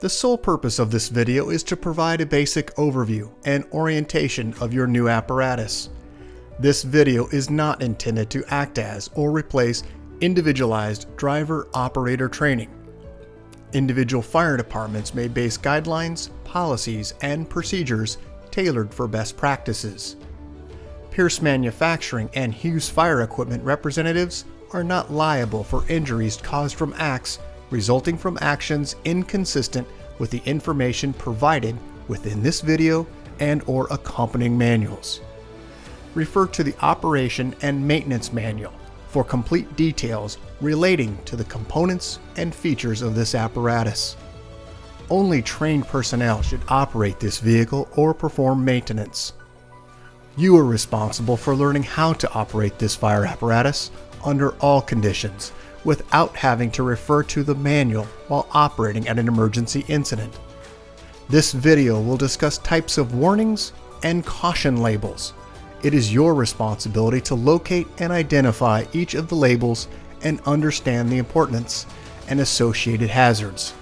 The sole purpose of this video is to provide a basic overview and orientation of your new apparatus. This video is not intended to act as or replace individualized driver-operator training. Individual fire departments may base guidelines, policies, and procedures tailored for best practices. Pierce Manufacturing and Hughes Fire Equipment representatives are not liable for injuries caused from acts resulting from actions inconsistent with the information provided within this video and/or accompanying manuals. Refer to the Operation and Maintenance Manual for complete details relating to the components and features of this apparatus. Only trained personnel should operate this vehicle or perform maintenance. You are responsible for learning how to operate this fire apparatus under all conditions without having to refer to the manual while operating at an emergency incident. This video will discuss types of warnings and caution labels. It is your responsibility to locate and identify each of the labels and understand the importance and associated hazards.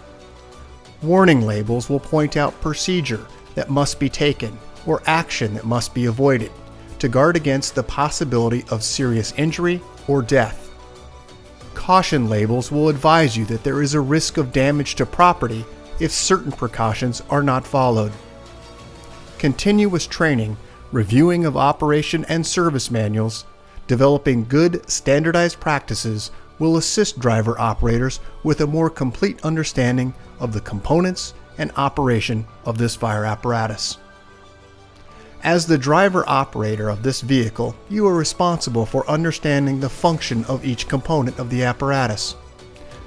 Warning labels will point out procedure that must be taken or action that must be avoided to guard against the possibility of serious injury or death. Caution labels will advise you that there is a risk of damage to property if certain precautions are not followed. Continuous training, reviewing of operation and service manuals, developing good standardized practices will assist driver operators with a more complete understanding of the components and operation of this fire apparatus. As the driver operator of this vehicle, you are responsible for understanding the function of each component of the apparatus,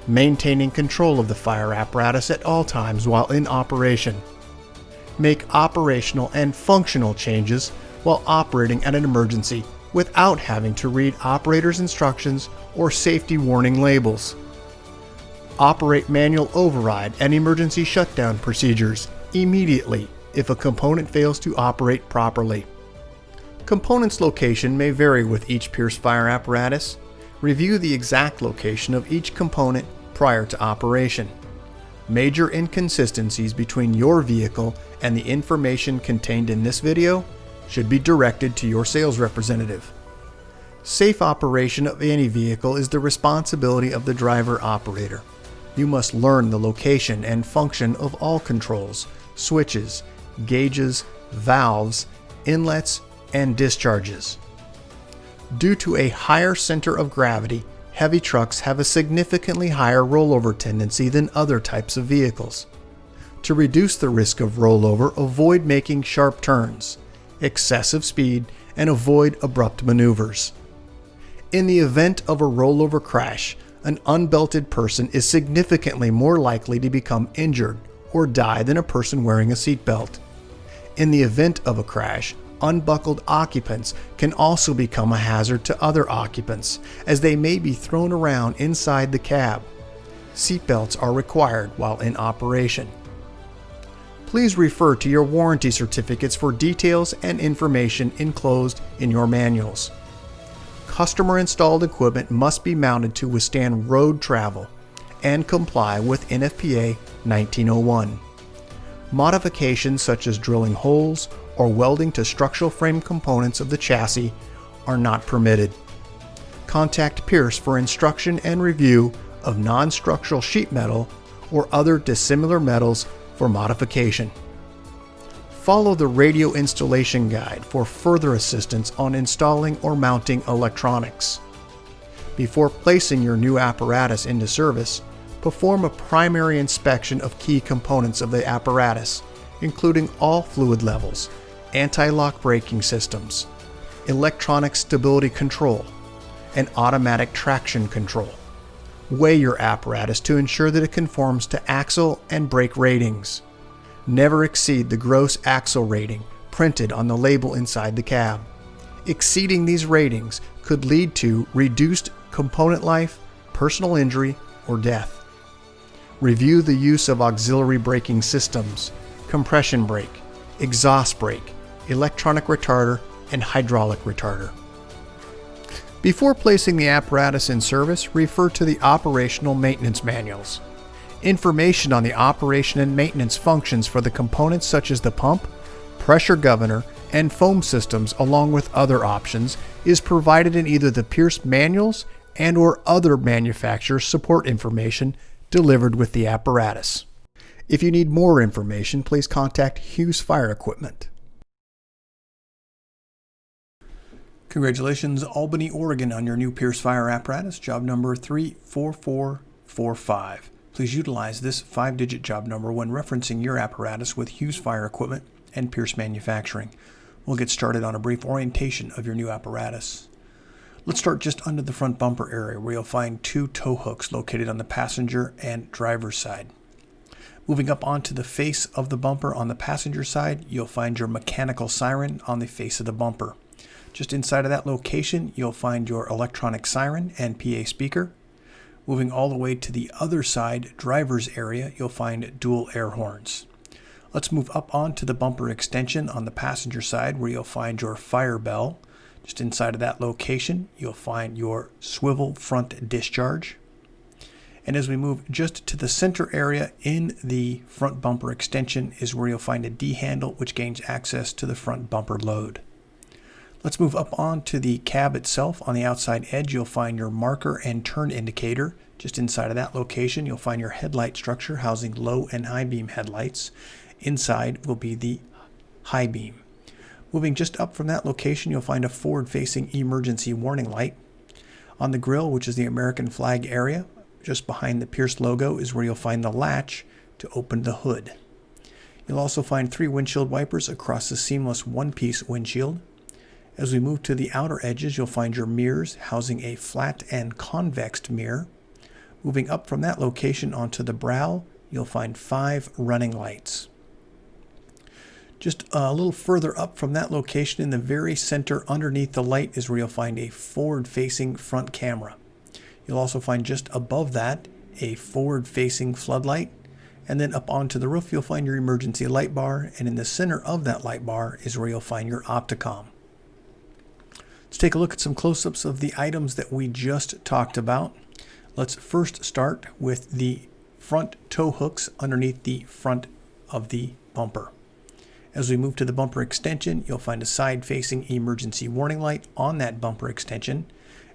maintaining control of the fire apparatus at all times while in operation. Make operational and functional changes while operating at an emergency without having to read operator's instructions or safety warning labels. Operate manual override and emergency shutdown procedures immediately if a component fails to operate properly. Components location may vary with each Pierce fire apparatus. Review the exact location of each component prior to operation. Major inconsistencies between your vehicle and the information contained in this video should be directed to your sales representative. Safe operation of any vehicle is the responsibility of the driver operator. You must learn the location and function of all controls, switches, gauges, valves, inlets, and discharges. Due to a higher center of gravity, heavy trucks have a significantly higher rollover tendency than other types of vehicles. To reduce the risk of rollover, avoid making sharp turns, excessive speed, and avoid abrupt maneuvers. In the event of a rollover crash, an unbelted person is significantly more likely to become injured or die than a person wearing a seatbelt. In the event of a crash, unbuckled occupants can also become a hazard to other occupants, as they may be thrown around inside the cab. Seatbelts are required while in operation. Please refer to your warranty certificates for details and information enclosed in your manuals. Customer-installed equipment must be mounted to withstand road travel and comply with NFPA 1901. Modifications such as drilling holes or welding to structural frame components of the chassis are not permitted. Contact Pierce for instruction and review of non-structural sheet metal or other dissimilar metals for modification. Follow the radio installation guide for further assistance on installing or mounting electronics. Before placing your new apparatus into service, perform a primary inspection of key components of the apparatus, including all fluid levels, anti-lock braking systems, electronic stability control, and automatic traction control. Weigh your apparatus to ensure that it conforms to axle and brake ratings. Never exceed the gross axle rating printed on the label inside the cab. Exceeding these ratings could lead to reduced component life, personal injury, or death. Review the use of auxiliary braking systems, compression brake, exhaust brake, electronic retarder, and hydraulic retarder. Before placing the apparatus in service, refer to the operational maintenance manuals. Information on the operation and maintenance functions for the components such as the pump, pressure governor, and foam systems, along with other options, is provided in either the Pierce manuals and/or other manufacturer support information delivered with the apparatus. If you need more information, please contact Hughes Fire Equipment. Congratulations, Albany, Oregon, on your new Pierce Fire apparatus, job number 34445. Please utilize this 5-digit job number when referencing your apparatus with Hughes Fire Equipment and Pierce Manufacturing. We'll get started on a brief orientation of your new apparatus. Let's start just under the front bumper area, where you'll find 2 tow hooks located on the passenger and driver's side. Moving up onto the face of the bumper on the passenger side, you'll find your mechanical siren on the face of the bumper. Just inside of that location, you'll find your electronic siren and PA speaker. Moving all the way to the other side, driver's area, you'll find dual air horns. Let's move up onto the bumper extension on the passenger side, where you'll find your fire bell. Just inside of that location, you'll find your swivel front discharge. And as we move just to the center area in the front bumper extension is where you'll find a D handle, which gains access to the front bumper load. Let's move up onto the cab itself. On the outside edge, you'll find your marker and turn indicator. Just inside of that location, you'll find your headlight structure housing low and high beam headlights. Inside will be the high beam. Moving just up from that location, you'll find a forward-facing emergency warning light. On the grille, which is the American flag area, just behind the Pierce logo, is where you'll find the latch to open the hood. You'll also find 3 windshield wipers across the seamless one-piece windshield. As we move to the outer edges, you'll find your mirrors housing a flat and convex mirror. Moving up from that location onto the brow, you'll find 5 running lights. Just a little further up from that location in the very center underneath the light is where you'll find a forward-facing front camera. You'll also find just above that a forward-facing floodlight. And then up onto the roof, you'll find your emergency light bar. And in the center of that light bar is where you'll find your opticom. Let's take a look at some close-ups of the items that we just talked about. Let's first start with the front tow hooks underneath the front of the bumper. As we move to the bumper extension, you'll find a side-facing emergency warning light on that bumper extension.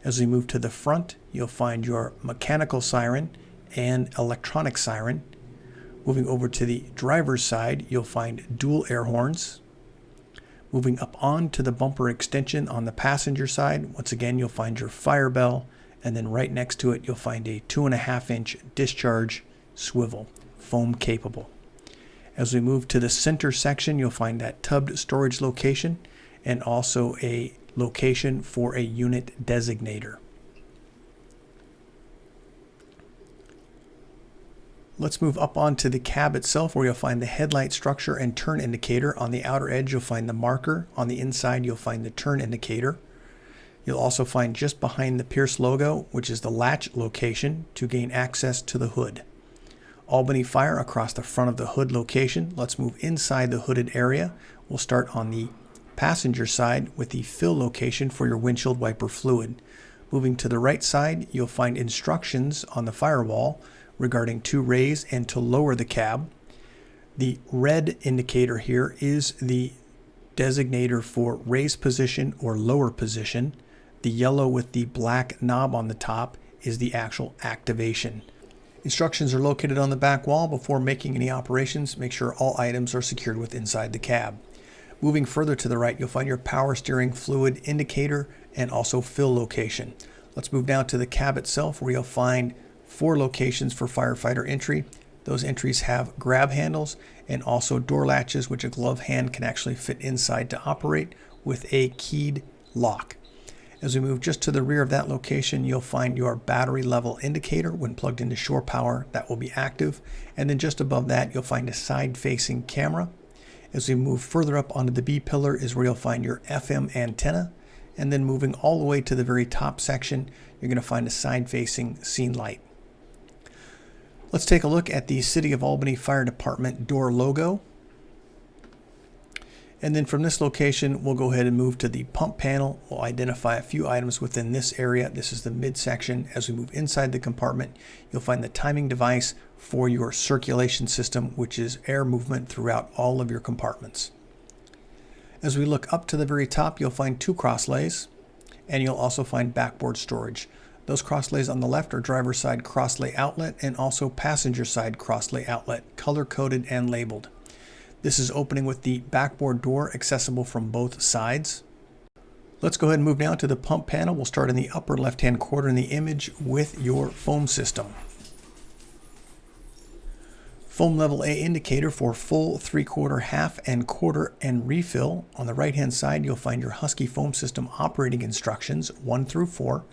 As we move to the front, you'll find your mechanical siren and electronic siren. Moving over to the driver's side, you'll find dual air horns. Moving up on to the bumper extension on the passenger side, once again, you'll find your fire bell, and then right next to it, you'll find a 2.5-inch discharge swivel, foam capable. As we move to the center section, you'll find that tubbed storage location and also a location for a unit designator. Let's move up onto the cab itself, where you'll find the headlight structure and turn indicator. On the outer edge, you'll find the marker. On the inside, you'll find the turn indicator. You'll also find just behind the Pierce logo, which is the latch location to gain access to the hood. Albany Fire across the front of the hood location. Let's move inside the hooded area. We'll start on the passenger side with the fill location for your windshield wiper fluid. Moving to the right side, you'll find instructions on the firewall regarding to raise and to lower the cab. The red indicator here is the designator for raise position or lower position. The yellow with the black knob on the top is the actual activation. Instructions are located on the back wall. Before making any operations, make sure all items are secured with inside the cab. Moving further to the right, you'll find your power steering fluid indicator and also fill location. Let's move now to the cab itself, where you'll find 4 locations for firefighter entry. Those entries have grab handles and also door latches, which a glove hand can actually fit inside to operate with a keyed lock. As we move just to the rear of that location, you'll find your battery level indicator. When plugged into shore power, that will be active. And then just above that, you'll find a side-facing camera. As we move further up onto the B pillar is where you'll find your FM antenna. And then moving all the way to the very top section, you're going to find a side-facing scene light. Let's take a look at the City of Albany Fire Department door logo. And then from this location, we'll go ahead and move to the pump panel. We'll identify a few items within this area. This is the midsection. As we move inside the compartment, you'll find the timing device for your circulation system, which is air movement throughout all of your compartments. As we look up to the very top, you'll find two crosslays, and you'll also find backboard storage. Those crosslays on the left are driver's side crosslay outlet and also passenger side crosslay outlet, color-coded and labeled. This is opening with the backboard door accessible from both sides. Let's go ahead and move now to the pump panel. We'll start in the upper left-hand corner in the image with your foam system. Foam level A indicator for full, 3/4, half, and quarter and refill. On the right-hand side, you'll find your Husky foam system operating instructions 1 through 4.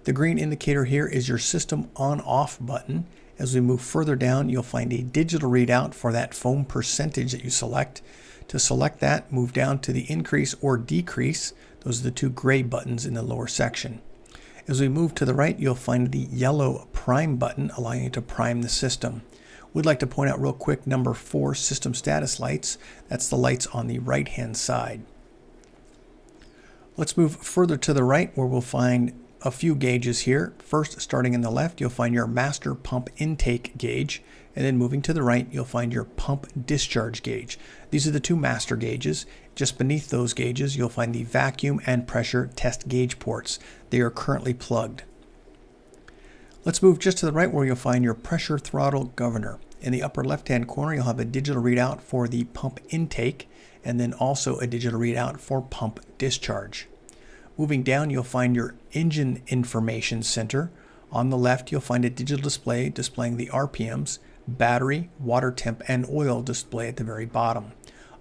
The green indicator here is your system on-off button. As we move further down, you'll find a digital readout for that foam percentage that you select. To select that, move down to the increase or decrease. Those are the two gray buttons in the lower section. As we move to the right, you'll find the yellow prime button, allowing you to prime the system. We'd like to point out real quick number 4 system status lights. That's the lights on the right-hand side. Let's move further to the right where we'll find a few gauges here. First, starting in the left, you'll find your master pump intake gauge, and then moving to the right, you'll find your pump discharge gauge. These are the two master gauges. Just beneath those gauges, you'll find the vacuum and pressure test gauge ports. They are currently plugged. Let's move just to the right where you'll find your pressure throttle governor. In the upper left-hand corner, you'll have a digital readout for the pump intake, and then also a digital readout for pump discharge. Moving down, you'll find your engine information center. On the left, you'll find a digital display displaying the RPMs, battery, water temp, and oil display at the very bottom.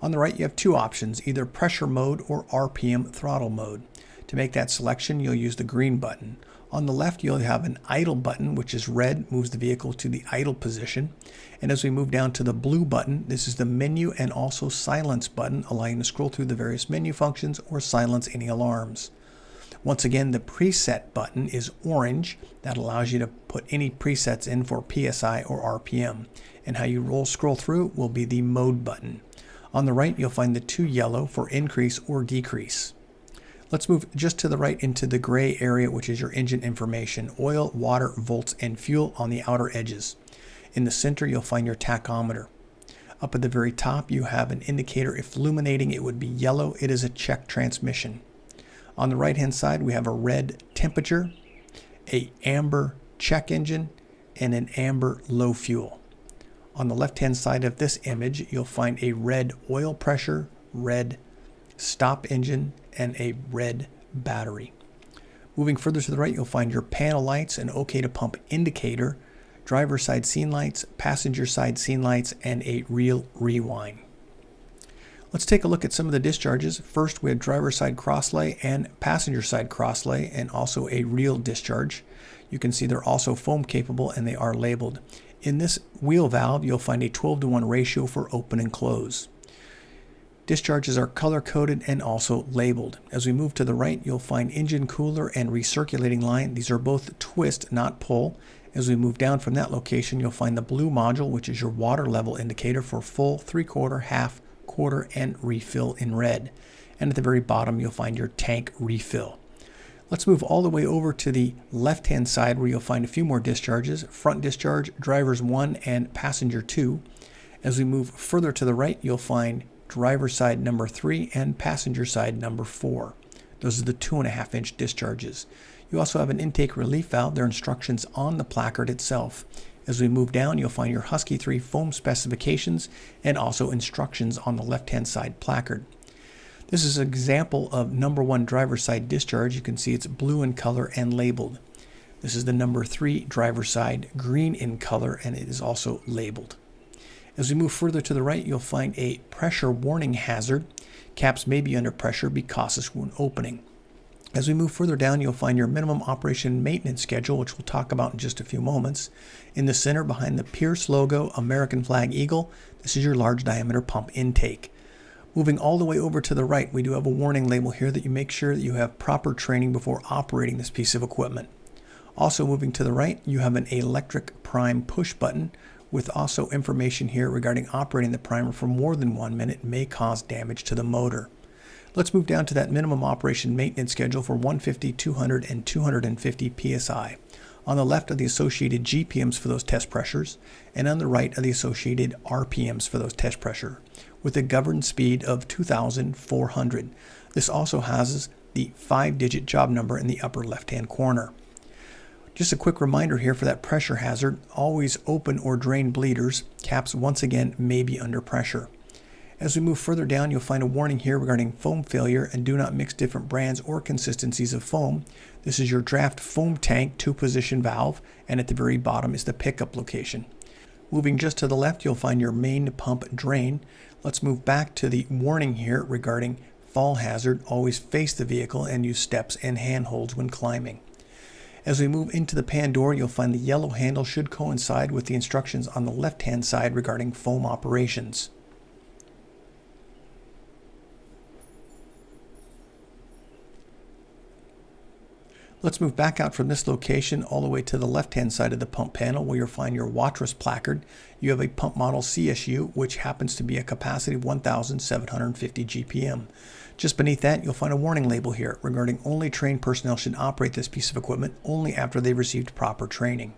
On the right, you have two options, either pressure mode or RPM throttle mode. To make that selection, you'll use the green button. On the left, you'll have an idle button, which is red, moves the vehicle to the idle position. And as we move down to the blue button, this is the menu and also silence button, allowing you to scroll through the various menu functions or silence any alarms. Once again, the preset button is orange. That allows you to put any presets in for PSI or RPM. And how you scroll through will be the mode button. On the right, you'll find the two yellow for increase or decrease. Let's move just to the right into the gray area, which is your engine information, oil, water, volts, and fuel on the outer edges. In the center, you'll find your tachometer. Up at the very top, you have an indicator. If illuminating, it would be yellow. It is a check transmission. On the right-hand side, we have a red temperature, a amber check engine, and an amber low fuel. On the left-hand side of this image, you'll find a red oil pressure, red stop engine, and a red battery. Moving further to the right, you'll find your panel lights, an OK to pump indicator, driver side scene lights, passenger side scene lights, and a real rewind. Let's take a look at some of the discharges. First, we have driver side crosslay and passenger side crosslay, and also a real discharge. You can see they're also foam capable and they are labeled. In this wheel valve, you'll find a 12-to-1 ratio for open and close. Discharges are color-coded and also labeled. As we move to the right, you'll find engine cooler and recirculating line. These are both twist, not pull. As we move down from that location, you'll find the blue module, which is your water level indicator for full, 3/4, half, quarter, and refill in red. And at the very bottom, you'll find your tank refill. Let's move all the way over to the left-hand side where you'll find a few more discharges, front discharge, drivers 1 and passenger 2. As we move further to the right, you'll find driver side number 3 and passenger side number 4. Those are the 2.5-inch discharges. You also have an intake relief valve. There are instructions on the placard itself. As we move down, you'll find your Husky 3 foam specifications and also instructions on the left-hand side placard. This is an example of number 1 driver side discharge. You can see it's blue in color and labeled. This is the number 3 driver side, green in color, and it is also labeled. As we move further to the right, you'll find a pressure warning hazard. Caps may be under pressure. Be cautious when opening. As we move further down, you'll find your minimum operation maintenance schedule, which we'll talk about in just a few moments. In the center, behind the Pierce logo, American flag eagle, this is your large diameter pump intake. Moving all the way over to the right, we do have a warning label here that you make sure that you have proper training before operating this piece of equipment. Also moving to the right, you have an electric prime push button with also information here regarding operating the primer for more than 1 minute may cause damage to the motor. Let's move down to that minimum operation maintenance schedule for 150, 200, and 250 psi. On the left are the associated GPMs for those test pressures, and on the right are the associated RPMs for those test pressure, with a governed speed of 2,400. This also houses the 5-digit job number in the upper left-hand corner. Just a quick reminder here for that pressure hazard, always open or drain bleeders. Caps once again may be under pressure. As we move further down, you'll find a warning here regarding foam failure and do not mix different brands or consistencies of foam. This is your draft foam tank 2-position valve, and at the very bottom is the pickup location. Moving just to the left, you'll find your main pump drain. Let's move back to the warning here regarding fall hazard. Always face the vehicle and use steps and handholds when climbing. As we move into the pan door, you'll find the yellow handle should coincide with the instructions on the left-hand side regarding foam operations. Let's move back out from this location all the way to the left-hand side of the pump panel where you'll find your Watrous placard. You have a pump model CSU, which happens to be a capacity of 1,750 GPM. Just beneath that, you'll find a warning label here regarding only trained personnel should operate this piece of equipment only after they've received proper training.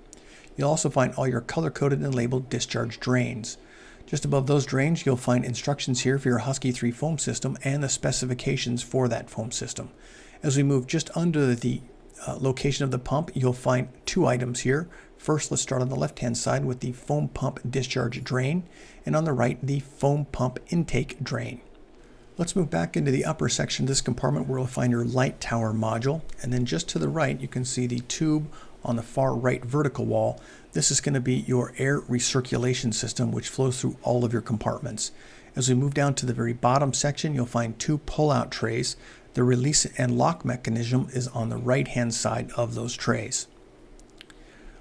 You'll also find all your color-coded and labeled discharge drains. Just above those drains, you'll find instructions here for your Husky 3 foam system and the specifications for that foam system. As we move just under the location of the pump, you'll find 2 items here. First, let's start on the left-hand side with the foam pump discharge drain, and on the right, the foam pump intake drain. Let's move back into the upper section of this compartment where you'll find your light tower module, and then just to the right, you can see the tube on the far right vertical wall. This is going to be your air recirculation system, which flows through all of your compartments. As we move down to the very bottom section, you'll find 2 pull-out trays. The release and lock mechanism is on the right-hand side of those trays.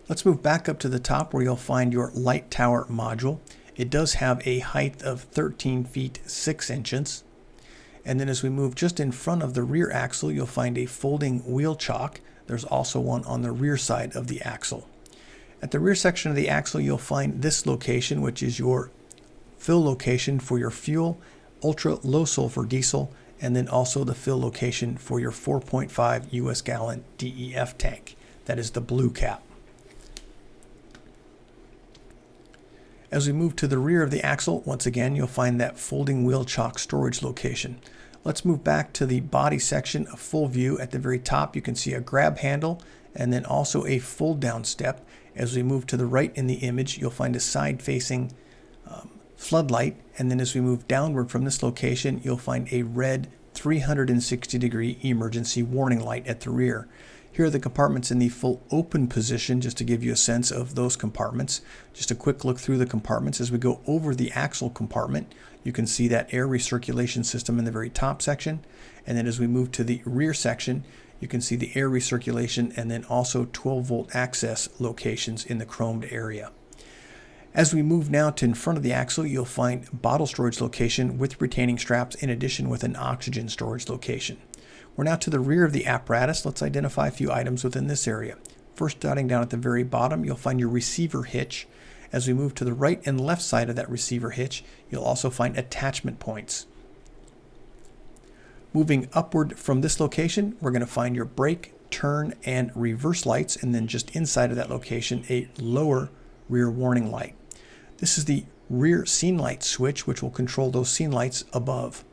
Let's move back up to the top where you'll find your light tower module. It does have a height of 13 feet 6 inches. And then as we move just in front of the rear axle, you'll find a folding wheel chock. There's also one on the rear side of the axle. At the rear section of the axle, you'll find this location, which is your fill location for your fuel, ultra low sulfur diesel, and then also the fill location for your 4.5 US gallon DEF tank. That is the blue cap. As we move to the rear of the axle, once again, you'll find that folding wheel chock storage location. Let's move back to the body section, a full view. At the very top, you can see a grab handle and then also a fold down step. As we move to the right in the image, you'll find a side facing floodlight, and then as we move downward from this location, you'll find a red 360-degree emergency warning light at the rear. Here are the compartments in the full open position, just to give you a sense of those compartments. Just a quick look through the compartments. As we go over the axle compartment, you can see that air recirculation system in the very top section, and then as we move to the rear section, you can see the air recirculation and then also 12-volt access locations in the chromed area. As we move now to in front of the axle, you'll find bottle storage location with retaining straps in addition with an oxygen storage location. We're now to the rear of the apparatus. Let's identify a few items within this area. First, starting down at the very bottom, you'll find your receiver hitch. As we move to the right and left side of that receiver hitch, you'll also find attachment points. Moving upward from this location, we're going to find your brake, turn, and reverse lights, and then just inside of that location, a lower rear warning light. This is the rear scene light switch, which will control those scene lights above.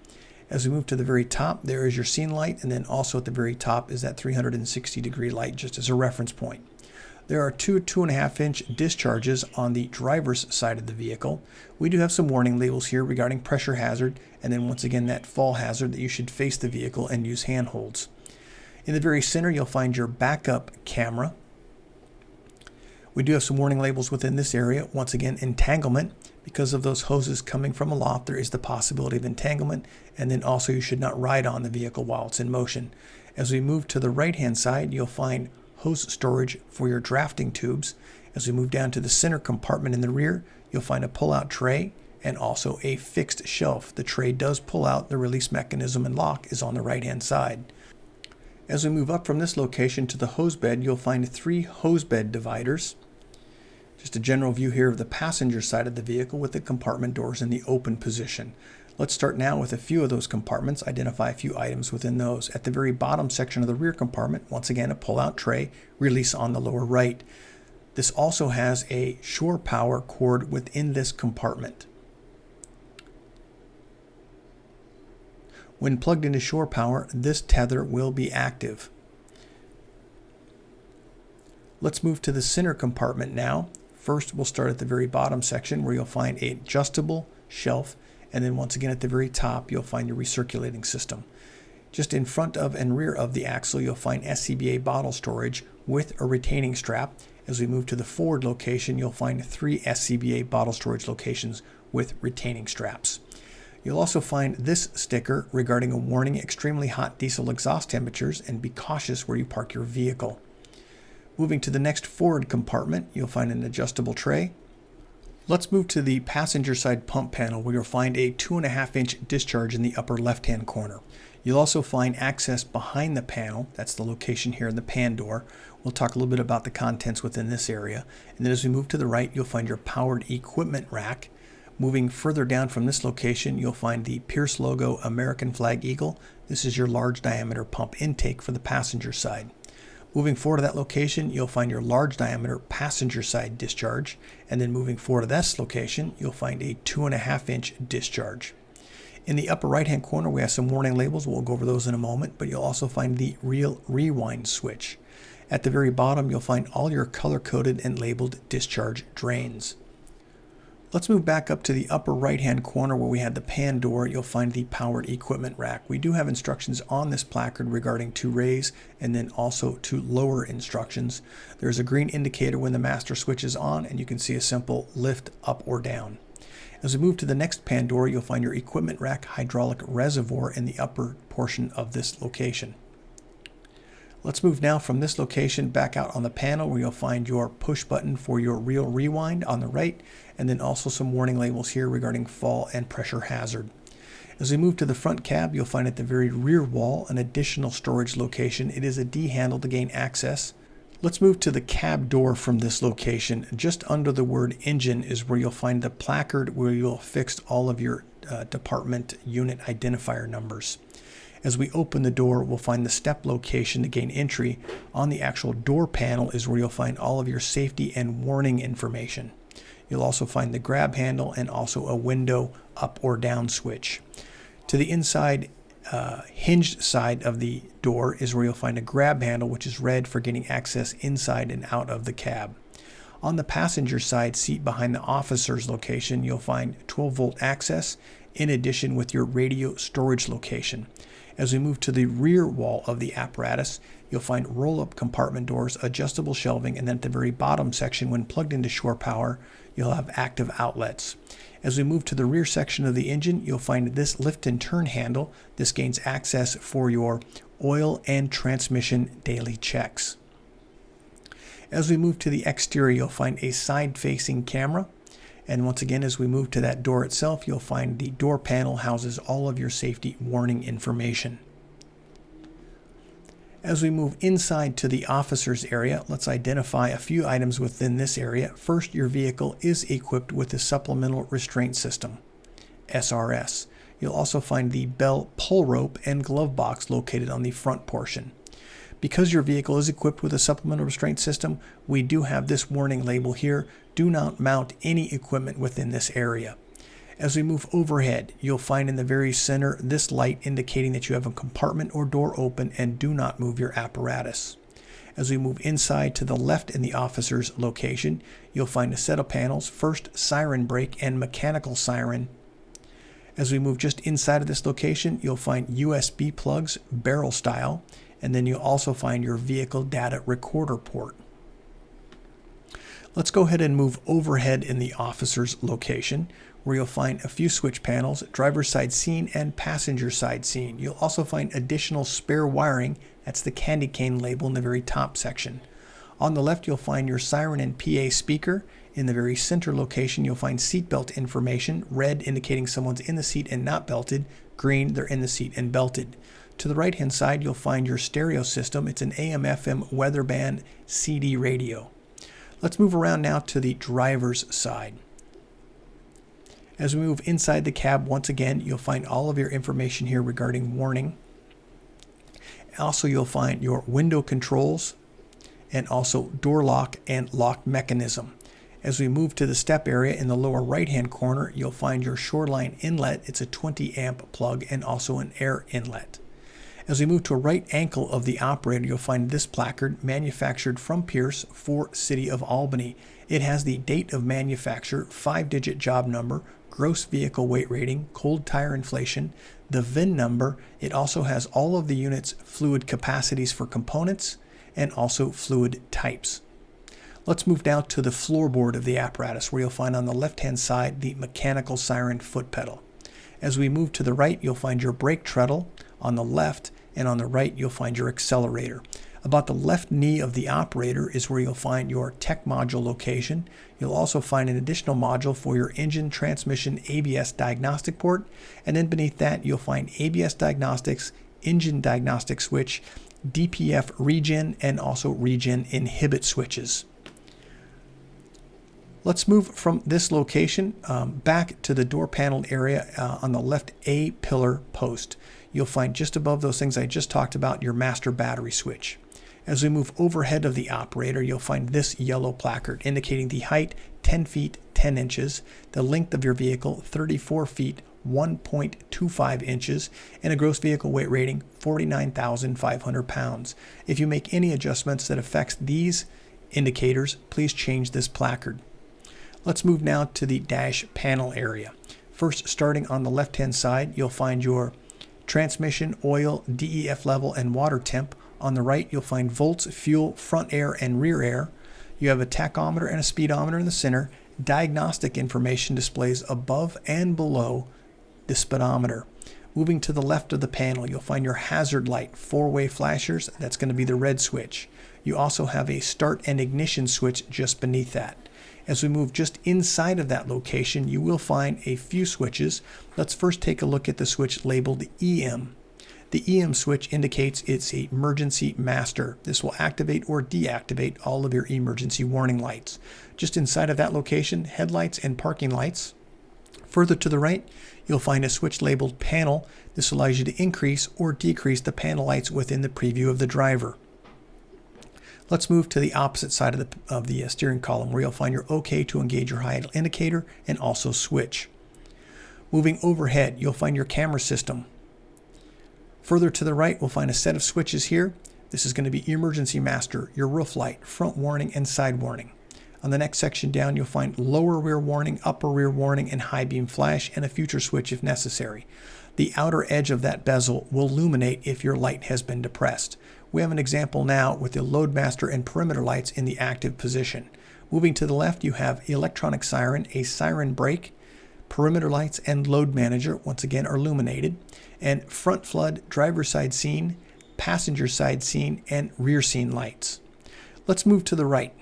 As we move to the very top, there is your scene light, and then also at the very top is that 360-degree light, just as a reference point. There are 2 2.5-inch discharges on the driver's side of the vehicle. We do have some warning labels here regarding pressure hazard, and then once again that fall hazard that you should face the vehicle and use handholds. In the very center, you'll find your backup camera. We do have some warning labels within this area. Once again, entanglement. Because of those hoses coming from aloft, there is the possibility of entanglement, and then also you should not ride on the vehicle while it's in motion. As we move to the right-hand side, you'll find hose storage for your drafting tubes. As we move down to the center compartment in the rear, you'll find a pull-out tray and also a fixed shelf. The tray does pull out, the release mechanism and lock is on the right-hand side. As we move up from this location to the hose bed, you'll find 3 hose bed dividers. Just a general view here of the passenger side of the vehicle with the compartment doors in the open position. Let's start now with a few of those compartments, identify a few items within those. At the very bottom section of the rear compartment, once again a pull-out tray, release on the lower right. This also has a shore power cord within this compartment. When plugged into shore power, this tether will be active. Let's move to the center compartment now. First, we'll start at the very bottom section where you'll find an adjustable shelf, and then once again at the very top, you'll find your recirculating system. Just in front of and rear of the axle, you'll find SCBA bottle storage with a retaining strap. As we move to the forward location, you'll find 3 SCBA bottle storage locations with retaining straps. You'll also find this sticker regarding a warning: extremely hot diesel exhaust temperatures, and be cautious where you park your vehicle. Moving to the next forward compartment, you'll find an adjustable tray. Let's move to the passenger side pump panel where you'll find a 2.5-inch discharge in the upper left-hand corner. You'll also find access behind the panel. That's the location here in the pan door. We'll talk a little bit about the contents within this area. And then as we move to the right, you'll find your powered equipment rack. Moving further down from this location, you'll find the Pierce logo American Flag Eagle. This is your large diameter pump intake for the passenger side. Moving forward to that location, you'll find your large diameter passenger side discharge. And then moving forward to this location, you'll find a 2.5-inch discharge. In the upper right-hand corner, we have some warning labels. We'll go over those in a moment, but you'll also find the real rewind switch. At the very bottom, you'll find all your color-coded and labeled discharge drains. Let's move back up to the upper right-hand corner where we had the pan door. You'll find the powered equipment rack. We do have instructions on this placard regarding to raise and then also to lower instructions. There's a green indicator when the master switch is on, and you can see a simple lift up or down. As we move to the next pan door, you'll find your equipment rack hydraulic reservoir in the upper portion of this location. Let's move now from this location back out on the panel where you'll find your push button for your real rewind on the right, and then also some warning labels here regarding fall and pressure hazard. As we move to the front cab, you'll find at the very rear wall an additional storage location. It is a D handle to gain access. Let's move to the cab door from this location. Just under the word engine is where you'll find the placard where you'll fix all of your department unit identifier numbers. As we open the door, we'll find the step location to gain entry. On the actual door panel is where you'll find all of your safety and warning information. You'll also find the grab handle and also a window up or down switch. To the inside hinged side of the door is where you'll find a grab handle, which is red for getting access inside and out of the cab. On the passenger side seat behind the officer's location, you'll find 12-volt access in addition with your radio storage location. As we move to the rear wall of the apparatus, you'll find roll-up compartment doors, adjustable shelving, and then at the very bottom section, when plugged into shore power, you'll have active outlets. As we move to the rear section of the engine, you'll find this lift and turn handle. This gains access for your oil and transmission daily checks. As we move to the exterior, you'll find a side-facing camera. And once again, as we move to that door itself, you'll find the door panel houses all of your safety warning information. As we move inside to the officer's area, let's identify a few items within this area. First, your vehicle is equipped with the Supplemental Restraint System, SRS. You'll also find the bell pull rope and glove box located on the front portion. Because your vehicle is equipped with a supplemental restraint system, we do have this warning label here: do not mount any equipment within this area. As we move overhead, you'll find in the very center this light indicating that you have a compartment or door open and do not move your apparatus. As we move inside to the left in the officer's location, you'll find a set of panels, first siren brake and mechanical siren. As we move just inside of this location, you'll find USB plugs, barrel style, and then you'll also find your vehicle data recorder port. Let's go ahead and move overhead in the officer's location, where you'll find a few switch panels, driver's side scene and passenger side scene. You'll also find additional spare wiring. That's the candy cane label in the very top section. On the left, you'll find your siren and PA speaker. In the very center location, you'll find seatbelt information, red indicating someone's in the seat and not belted, green they're in the seat and belted. To the right-hand side, you'll find your stereo system. It's an AM/FM weather band CD radio. Let's move around now to the driver's side. As we move inside the cab, once again, you'll find all of your information here regarding warning. Also, you'll find your window controls and also door lock and lock mechanism. As we move to the step area in the lower right-hand corner, you'll find your shoreline inlet. It's a 20 amp plug and also an air inlet. As we move to a right ankle of the operator, you'll find this placard, manufactured from Pierce for City of Albany. It has the date of manufacture, 5-digit job number, gross vehicle weight rating, cold tire inflation, the VIN number. It also has all of the unit's fluid capacities for components and also fluid types. Let's move now to the floorboard of the apparatus, where you'll find on the left-hand side the mechanical siren foot pedal. As we move to the right, you'll find your brake treadle on the left, and on the right, you'll find your accelerator. About the left knee of the operator is where you'll find your tech module location. You'll also find an additional module for your engine, transmission, ABS diagnostic port, and then beneath that, you'll find ABS diagnostics, engine diagnostic switch, DPF regen, and also regen inhibit switches. Let's move from this location back to the door panel area on the left A pillar post. You'll find just above those things I just talked about your master battery switch. As we move overhead of the operator, you'll find this yellow placard indicating the height 10 feet 10 inches, the length of your vehicle 34 feet 1.25 inches, and a gross vehicle weight rating 49,500 pounds. If you make any adjustments that affects these indicators, please change this placard. Let's move now to the dash panel area. First, starting on the left-hand side, you'll find your transmission, oil, DEF level, and water temp. On the right, you'll find volts, fuel, front air, and rear air. You have a tachometer and a speedometer in the center. Diagnostic information displays above and below the speedometer. Moving to the left of the panel, you'll find your hazard light, 4-way flashers. That's going to be the red switch. You also have a start and ignition switch just beneath that. As we move just inside of that location, you will find a few switches. Let's first take a look at the switch labeled EM. The EM switch indicates it's an emergency master. This will activate or deactivate all of your emergency warning lights. Just inside of that location, headlights and parking lights. Further to the right, you'll find a switch labeled panel. This allows you to increase or decrease the panel lights within the preview of the driver. Let's move to the opposite side of the steering column, where you'll find your OK to engage your high idle indicator and also switch. Moving overhead, you'll find your camera system. Further to the right, we'll find a set of switches here. This is going to be emergency master, your roof light, front warning, and side warning. On the next section down, you'll find lower rear warning, upper rear warning, and high beam flash, and a future switch if necessary. The outer edge of that bezel will illuminate if your light has been depressed. We have an example now with the Loadmaster and perimeter lights in the active position. Moving to the left, you have electronic siren, a siren brake, perimeter lights, and load manager, once again, are illuminated, and front flood, driver side scene, passenger side scene, and rear scene lights. Let's move to the right.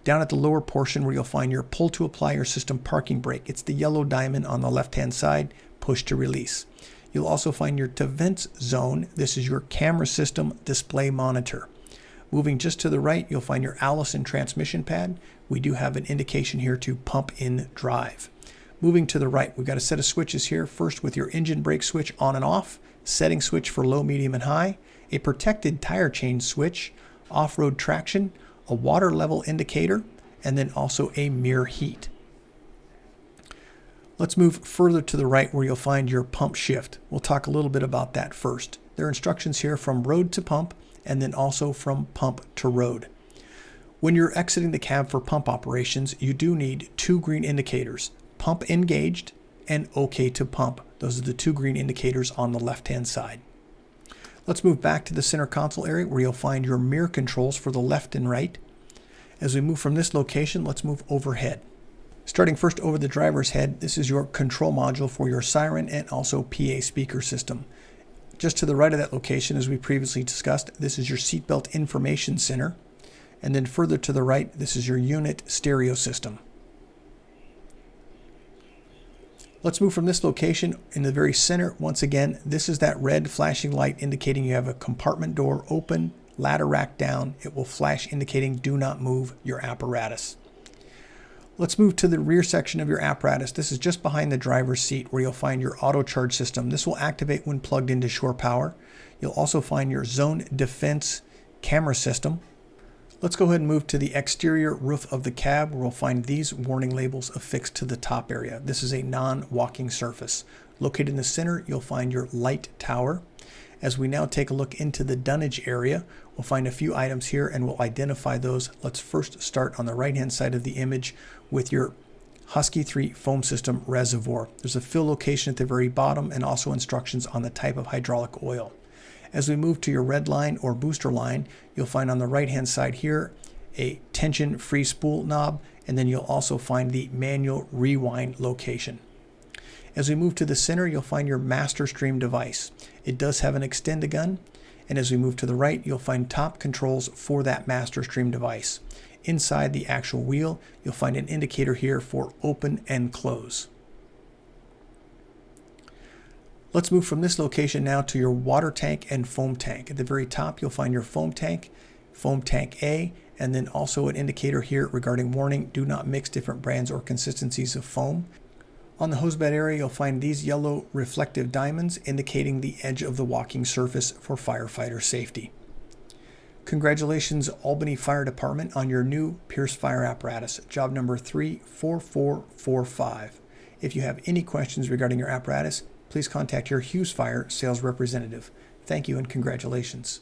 Down at the lower portion, where you'll find your pull to apply your system parking brake. It's the yellow diamond on the left-hand side, push to release. You'll also find your to vents zone. This is your camera system display monitor. Moving just to the right, you'll find your Allison transmission pad. We do have an indication here to pump in drive. Moving to the right, we've got a set of switches here. First with your engine brake switch on and off, setting switch for low, medium, and high, a protected tire change switch, off-road traction, a water level indicator, and then also a mirror heat. Let's move further to the right, where you'll find your pump shift. We'll talk a little bit about that first. There are instructions here from road to pump, and then also from pump to road. When you're exiting the cab for pump operations, you do need 2 green indicators, pump engaged and OK to pump. Those are the 2 green indicators on the left-hand side. Let's move back to the center console area, where you'll find your mirror controls for the left and right. As we move from this location, let's move overhead. Starting first over the driver's head, this is your control module for your siren and also PA speaker system. Just to the right of that location, as we previously discussed, this is your seatbelt information center. And then further to the right, this is your unit stereo system. Let's move from this location in the very center. Once again, this is that red flashing light indicating you have a compartment door open, ladder rack down, it will flash indicating do not move your apparatus. Let's move to the rear section of your apparatus. This is just behind the driver's seat where you'll find your auto charge system. This will activate when plugged into shore power. You'll also find your zone defense camera system. Let's go ahead and move to the exterior roof of the cab where we'll find these warning labels affixed to the top area. This is a non-walking surface. Located in the center, you'll find your light tower. As we now take a look into the dunnage area, we'll find a few items here and we'll identify those. Let's first start on the right-hand side of the image with your Husky 3 foam system reservoir. There's a fill location at the very bottom and also instructions on the type of hydraulic oil. As we move to your red line or booster line, you'll find on the right-hand side here a tension-free spool knob, and then you'll also find the manual rewind location. As we move to the center, you'll find your master stream device. It does have an extend-a-gun, and as we move to the right, you'll find top controls for that master stream device. Inside the actual wheel, you'll find an indicator here for open and close. Let's move from this location now to your water tank and foam tank. At the very top, you'll find your foam tank A, and then also an indicator here regarding warning, do not mix different brands or consistencies of foam. On the hosebed area, you'll find these yellow reflective diamonds indicating the edge of the walking surface for firefighter safety. Congratulations, Albany Fire Department, on your new Pierce fire apparatus, job number 34445. If you have any questions regarding your apparatus, please contact your Hughes Fire sales representative. Thank you and congratulations.